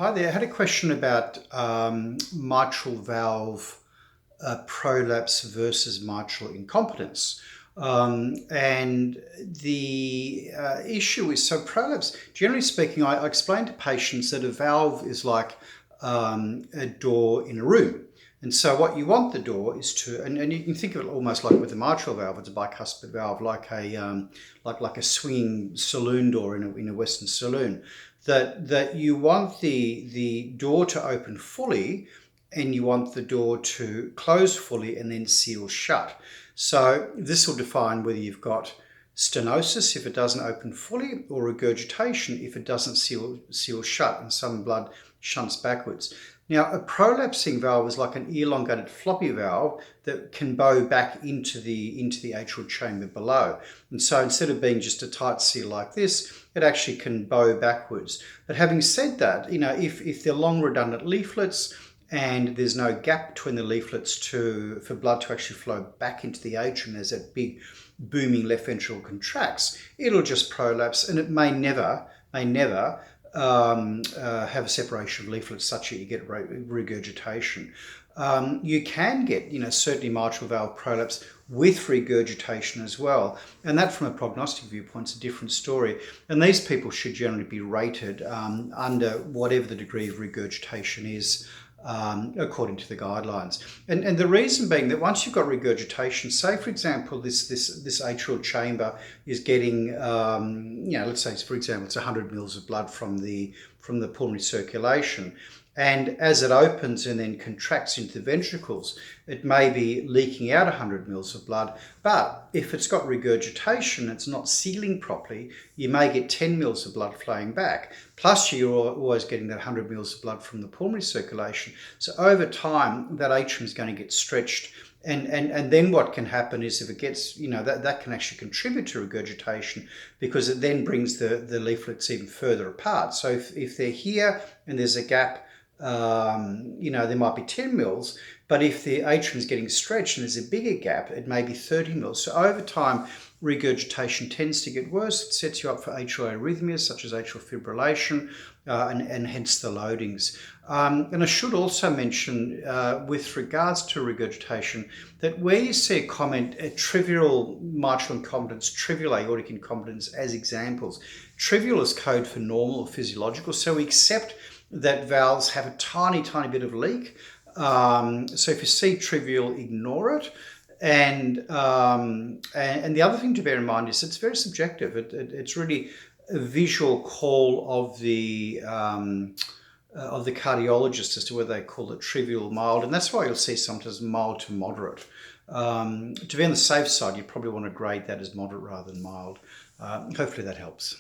Hi there. I had a question about mitral valve prolapse versus mitral incompetence. And the issue is, so prolapse, generally speaking, I explain to patients that a valve is like a door in a room. And so what you want the door is to, and you can think of it almost like with a mitral valve, it's a bicuspid valve, like a swinging saloon door in a Western saloon. That you want the door to open fully, and you want the door to close fully and then seal shut. So this will define whether you've got stenosis if it doesn't open fully, or regurgitation if it doesn't seal shut and some blood shunts backwards. Now, a prolapsing valve is like an elongated floppy valve that can bow back into the atrial chamber below. And so instead of being just a tight seal like this, it actually can bow backwards. But having said that, if they're long redundant leaflets and there's no gap between the leaflets for blood to actually flow back into the atrium, there's that big booming left ventricle contracts, it'll just prolapse, and it may never have a separation of leaflets such that you get regurgitation. You can get, certainly mitral valve prolapse with regurgitation as well. And that, from a prognostic viewpoint, is a different story. And these people should generally be rated under whatever the degree of regurgitation is, according to the guidelines. And the reason being that once you've got regurgitation, say for example this atrial chamber is getting let's say for example it's 100 mils of blood from the pulmonary circulation, and as it opens and then contracts into the ventricles, it may be leaking out 100 mils of blood. But if it's got regurgitation, it's not sealing properly, you may get 10 mils of blood flowing back. Plus you're always getting that 100 mils of blood from the pulmonary circulation. So over time, that atrium is going to get stretched. And then what can happen is, if it gets, that can actually contribute to regurgitation, because it then brings the leaflets even further apart. So if they're here and there's a gap, there might be 10 mils, but if the atrium is getting stretched and there's a bigger gap, it may be 30 mils. So over time, regurgitation tends to get worse. It sets you up for atrial arrhythmias, such as atrial fibrillation, and hence the loadings. And I should also mention, with regards to regurgitation, that where you see a comment, trivial mitral incompetence, trivial aortic incompetence as examples, trivial is code for normal or physiological. So we accept that valves have a tiny bit of leak. So if you see trivial, ignore it. And the other thing to bear in mind is it's very subjective. It's really a visual call of the cardiologist as to whether they call it trivial, mild, and that's why you'll see sometimes mild to moderate. To be on the safe side, you probably want to grade that as moderate rather than mild. Hopefully that helps.